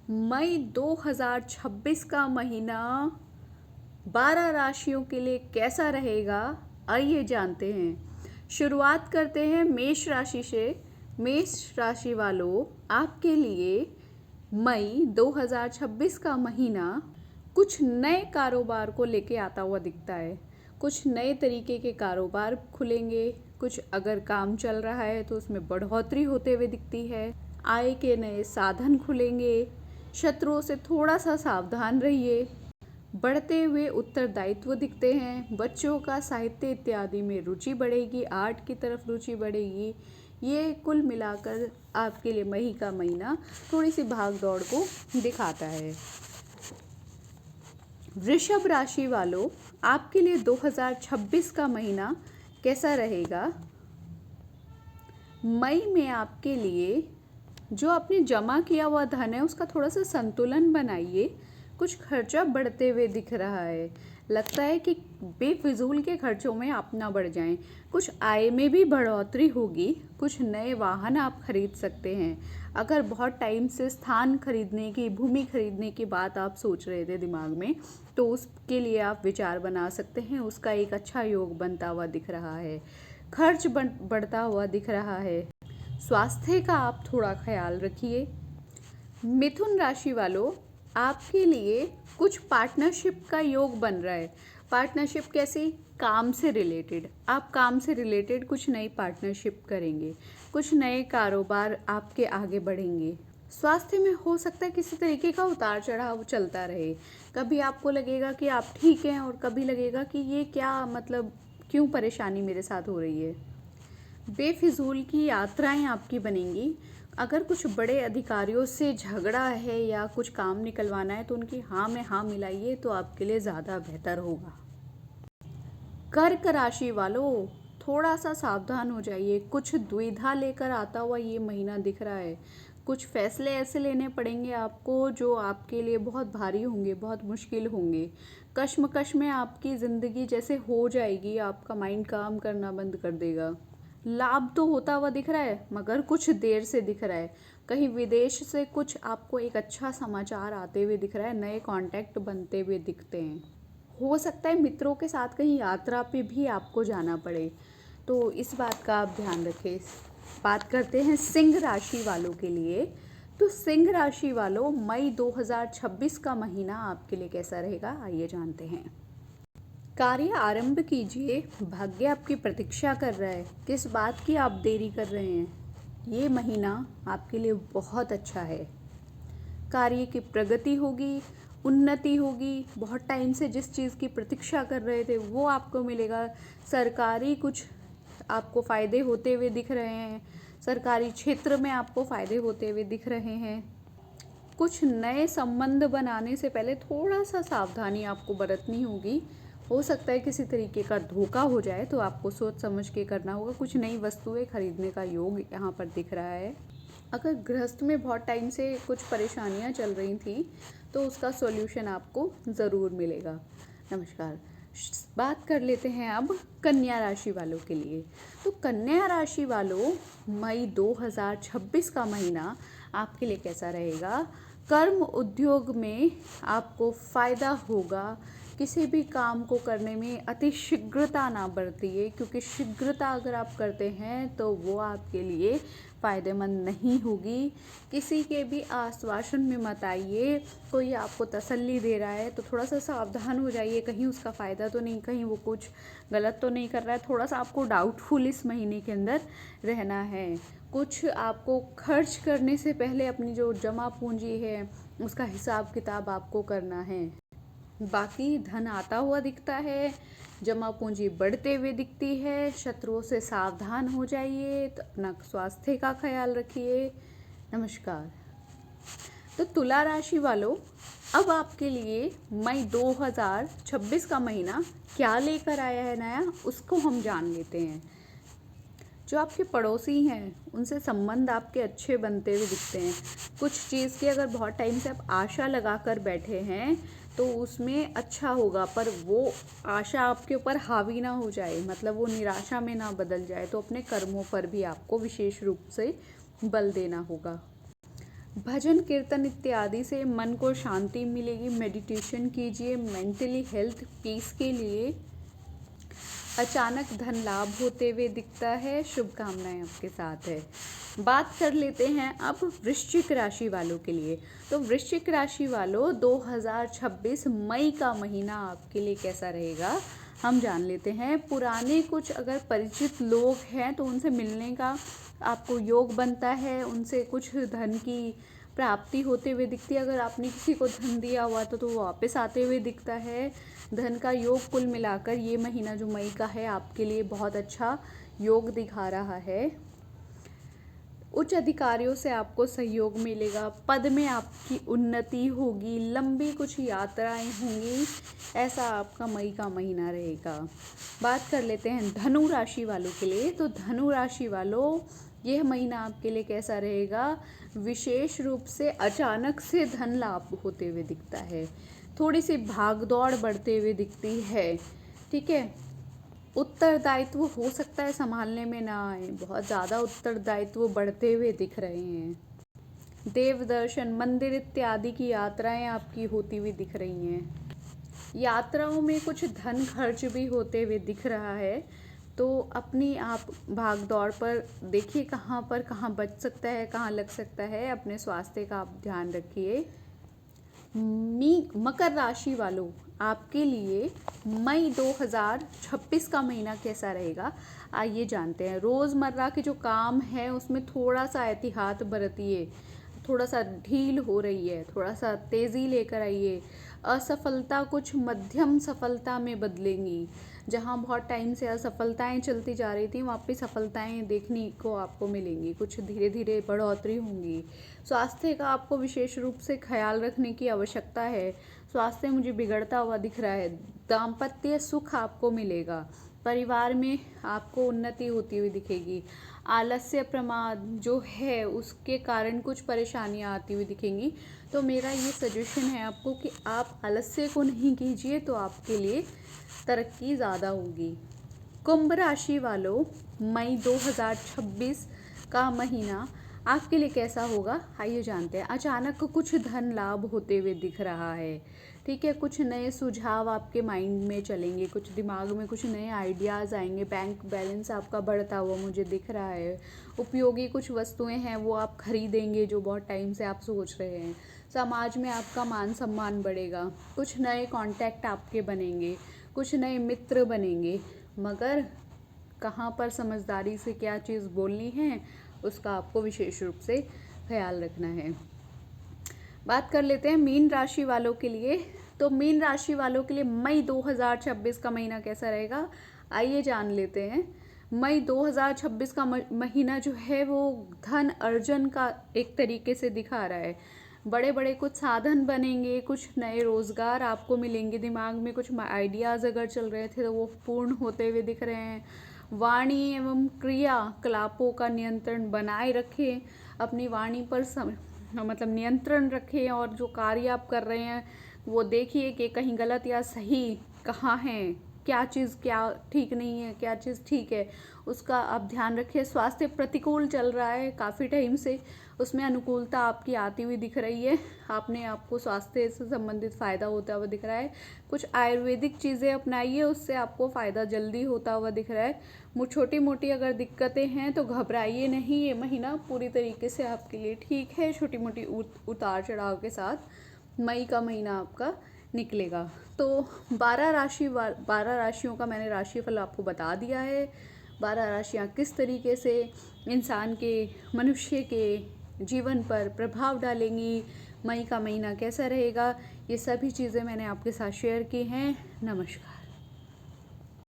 मई 2026 का महीना 12 राशियों के लिए कैसा रहेगा, आइए जानते हैं। शुरुआत करते हैं मेष राशि से। मेष राशि वालों, आपके लिए मई 2026 का महीना कुछ नए कारोबार को लेके आता हुआ दिखता है। कुछ नए तरीके के कारोबार खुलेंगे। कुछ अगर काम चल रहा है तो उसमें बढ़ोतरी होते हुए दिखती है। आय के नए साधन खुलेंगे। शत्रुओं से थोड़ा सा सावधान रहिए। बढ़ते हुए उत्तरदायित्व दिखते हैं। बच्चों का साहित्य इत्यादि में रुचि बढ़ेगी, आर्ट की तरफ रुचि बढ़ेगी। ये कुल मिलाकर आपके लिए मई का महीना थोड़ी सी भाग दौड़ को दिखाता है। वृषभ राशि वालों, आपके लिए 2026 का महीना कैसा रहेगा। मई में आपके लिए जो आपने जमा किया हुआ धन है उसका थोड़ा सा संतुलन बनाइए। कुछ खर्चा बढ़ते हुए दिख रहा है। लगता है कि बेफिजूल के खर्चों में आप ना बढ़ जाएं। कुछ आय में भी बढ़ोतरी होगी। कुछ नए वाहन आप खरीद सकते हैं। अगर बहुत टाइम से स्थान खरीदने की, भूमि खरीदने की बात आप सोच रहे थे दिमाग में, तो उसके लिए आप विचार बना सकते हैं। उसका एक अच्छा योग बनता हुआ दिख रहा है। खर्च बढ़ता हुआ दिख रहा है। स्वास्थ्य का आप थोड़ा ख्याल रखिए। मिथुन राशि वालों, आपके लिए कुछ पार्टनरशिप का योग बन रहा है। पार्टनरशिप कैसी? काम से रिलेटेड। आप काम से रिलेटेड कुछ नई पार्टनरशिप करेंगे। कुछ नए कारोबार आपके आगे बढ़ेंगे। स्वास्थ्य में हो सकता है किसी तरीके का उतार चढ़ाव चलता रहे। कभी आपको लगेगा कि आप ठीक हैं और कभी लगेगा कि ये क्या, मतलब क्यों परेशानी मेरे साथ हो रही है। बेफिजूल की यात्राएं आपकी बनेंगी। अगर कुछ बड़े अधिकारियों से झगड़ा है या कुछ काम निकलवाना है तो उनकी हाँ में हाँ मिलाइए, तो आपके लिए ज़्यादा बेहतर होगा। कर्क राशि वालों, थोड़ा सा सावधान हो जाइए। कुछ दुविधा लेकर आता हुआ ये महीना दिख रहा है। कुछ फैसले ऐसे लेने पड़ेंगे आपको जो आपके लिए बहुत भारी होंगे, बहुत मुश्किल होंगे। कश्मकश में आपकी ज़िंदगी जैसे हो जाएगी, आपका माइंड काम करना बंद कर देगा। लाभ तो होता हुआ दिख रहा है मगर कुछ देर से दिख रहा है। कहीं विदेश से कुछ आपको एक अच्छा समाचार आते हुए दिख रहा है। नए कांटेक्ट बनते हुए दिखते हैं। हो सकता है मित्रों के साथ कहीं यात्रा पे भी आपको जाना पड़े, तो इस बात का आप ध्यान रखें। बात करते हैं सिंह राशि वालों के लिए। तो सिंह राशि वालों, मई 2026 का महीना आपके लिए कैसा रहेगा, आइए जानते हैं। कार्य आरंभ कीजिए। भाग्य आपकी प्रतीक्षा कर रहा है। किस बात की आप देरी कर रहे हैं। ये महीना आपके लिए बहुत अच्छा है। कार्य की प्रगति होगी, उन्नति होगी। बहुत टाइम से जिस चीज़ की प्रतीक्षा कर रहे थे वो आपको मिलेगा। सरकारी कुछ आपको फ़ायदे होते हुए दिख रहे हैं। सरकारी क्षेत्र में आपको फ़ायदे होते हुए दिख रहे हैं। कुछ नए संबंध बनाने से पहले थोड़ा सा सावधानी आपको बरतनी होगी। हो सकता है किसी तरीके का धोखा हो जाए, तो आपको सोच समझ के करना होगा। कुछ नई वस्तुएं खरीदने का योग यहाँ पर दिख रहा है। अगर गृहस्थ में बहुत टाइम से कुछ परेशानियाँ चल रही थी तो उसका सॉल्यूशन आपको ज़रूर मिलेगा। नमस्कार। बात कर लेते हैं अब कन्या राशि वालों के लिए। तो कन्या राशि वालों, मई 2026 का महीना आपके लिए कैसा रहेगा। कर्म उद्योग में आपको फ़ायदा होगा। किसी भी काम को करने में अति शीघ्रता ना बरतिए, क्योंकि शीघ्रता अगर आप करते हैं तो वो आपके लिए फ़ायदेमंद नहीं होगी। किसी के भी आश्वासन में मत आइए। कोई आपको तसल्ली दे रहा है तो थोड़ा सा सावधान हो जाइए, कहीं उसका फ़ायदा तो नहीं, कहीं वो कुछ गलत तो नहीं कर रहा है। थोड़ा सा आपको डाउटफुल इस महीने के अंदर रहना है। कुछ आपको खर्च करने से पहले अपनी जो जमा पूंजी है उसका हिसाब किताब आपको करना है। बाकी धन आता हुआ दिखता है, जमा पूंजी बढ़ते हुए दिखती है। शत्रुओं से सावधान हो जाइए, तो अपना स्वास्थ्य का ख्याल रखिए। नमस्कार। तो तुला राशि वालों, अब आपके लिए मई 2026 का महीना क्या लेकर आया है नया, उसको हम जान लेते हैं। जो आपके पड़ोसी हैं उनसे संबंध आपके अच्छे बनते हुए दिखते हैं। कुछ चीज़ की अगर बहुत टाइम से आप आशा लगा कर बैठे हैं तो उसमें अच्छा होगा, पर वो आशा आपके ऊपर हावी ना हो जाए, मतलब वो निराशा में ना बदल जाए। तो अपने कर्मों पर भी आपको विशेष रूप से बल देना होगा। भजन कीर्तन इत्यादि से मन को शांति मिलेगी। मेडिटेशन कीजिए। मेंटली हेल्थ पीस के लिए अचानक धन लाभ होते हुए दिखता है। शुभकामनाएं आपके साथ है। बात कर लेते हैं अब वृश्चिक राशि वालों के लिए। तो वृश्चिक राशि वालों, 2026 मई का महीना आपके लिए कैसा रहेगा हम जान लेते हैं। पुराने कुछ अगर परिचित लोग हैं तो उनसे मिलने का आपको योग बनता है। उनसे कुछ धन की प्राप्ति होते हुए दिखती है। अगर आपने किसी को धन दिया हुआ तो वो वापस आते हुए दिखता है। धन का योग कुल मिलाकर ये महीना जो मई का है आपके लिए बहुत अच्छा योग दिखा रहा है। उच्च अधिकारियों से आपको सहयोग मिलेगा। पद में आपकी उन्नति होगी। लंबी कुछ यात्राएं होंगी। ऐसा आपका मई का महीना रहेगा। बात कर लेते हैं धनु राशि वालों के लिए। तो धनु राशि वालों, यह महीना आपके लिए कैसा रहेगा। विशेष रूप से अचानक से धन लाभ होते हुए दिखता है। थोड़ी सी भागदौड़ बढ़ते हुए दिखती है। ठीक है, उत्तरदायित्व हो सकता है संभालने में ना आए। बहुत ज़्यादा उत्तरदायित्व बढ़ते हुए दिख रहे हैं। देव दर्शन, मंदिर इत्यादि की यात्राएं आपकी होती हुई दिख रही हैं। यात्राओं में कुछ धन खर्च भी होते हुए दिख रहा है। तो अपनी आप भाग दौड़ पर देखिए कहाँ बच सकता है, कहाँ लग सकता है। अपने स्वास्थ्य का आप ध्यान रखिए। मकर राशि वालों, आपके लिए मई 2026 का महीना कैसा रहेगा आइए जानते हैं। रोज़मर्रा के जो काम है उसमें थोड़ा सा एहतियात बरतिए। थोड़ा सा ढील हो रही है, थोड़ा सा तेज़ी लेकर आइए। असफलता कुछ मध्यम सफलता में बदलेंगी। जहाँ बहुत टाइम से असफलताएं चलती जा रही थी वहाँ पे सफलताएं देखने को आपको मिलेंगी। कुछ धीरे धीरे बढ़ोतरी होंगी। स्वास्थ्य का आपको विशेष रूप से ख्याल रखने की आवश्यकता है। स्वास्थ्य मुझे बिगड़ता हुआ दिख रहा है। दाम्पत्य सुख आपको मिलेगा। परिवार में आपको उन्नति होती हुई दिखेगी। आलस्य प्रमाद जो है उसके कारण कुछ परेशानियां आती हुई दिखेंगी। तो मेरा ये सजेशन है आपको कि आप आलस्य को नहीं कीजिए तो आपके लिए तरक्की ज़्यादा होगी। कुंभ राशि वालों, मई 2026 का महीना आपके लिए कैसा होगा आइए जानते हैं। अचानक कुछ धन लाभ होते हुए दिख रहा है। ठीक है, कुछ नए सुझाव आपके माइंड में चलेंगे। कुछ दिमाग में कुछ नए आइडियाज़ आएंगे। बैंक बैलेंस आपका बढ़ता हुआ मुझे दिख रहा है। उपयोगी कुछ वस्तुएं हैं वो आप खरीदेंगे जो बहुत टाइम से आप सोच रहे हैं। समाज में आपका मान सम्मान बढ़ेगा। कुछ नए कॉन्टैक्ट आपके बनेंगे। कुछ नए मित्र बनेंगे। मगर कहाँ पर समझदारी से क्या चीज़ बोलनी है उसका आपको विशेष रूप से ख्याल रखना है। बात कर लेते हैं मीन राशि वालों के लिए। तो मीन राशि वालों के लिए मई 2026 का महीना कैसा रहेगा आइए जान लेते हैं। मई 2026 का महीना जो है वो धन अर्जन का एक तरीके से दिखा रहा है। बड़े बड़े कुछ साधन बनेंगे। कुछ नए रोजगार आपको मिलेंगे। दिमाग में कुछ आइडियाज़ अगर चल रहे थे तो वो पूर्ण होते हुए दिख रहे हैं। वाणी एवं क्रियाकलापों का नियंत्रण बनाए रखें। अपनी वाणी पर मतलब नियंत्रण रखें और जो कार्य आप कर रहे हैं वो देखिए कि कहीं गलत या सही कहाँ है। क्या चीज़ क्या ठीक नहीं है, क्या चीज़ ठीक है, उसका आप ध्यान रखिए। स्वास्थ्य प्रतिकूल चल रहा है काफ़ी टाइम से, उसमें अनुकूलता आपकी आती हुई दिख रही है। आपको स्वास्थ्य से संबंधित फ़ायदा होता हुआ दिख रहा है। कुछ आयुर्वेदिक चीज़ें अपनाइए, उससे आपको फ़ायदा जल्दी होता हुआ दिख रहा है। छोटी मोटी अगर दिक्कतें हैं तो घबराइए नहीं। ये महीना पूरी तरीके से आपके लिए ठीक है। छोटी मोटी उतार चढ़ाव के साथ मई का महीना आपका निकलेगा। तो 12 राशियों का मैंने राशिफल आपको बता दिया है। 12 राशियाँ किस तरीके से इंसान के, मनुष्य के जीवन पर प्रभाव डालेंगी, मई का महीना कैसा रहेगा, ये सभी चीज़ें मैंने आपके साथ शेयर की हैं। नमस्कार।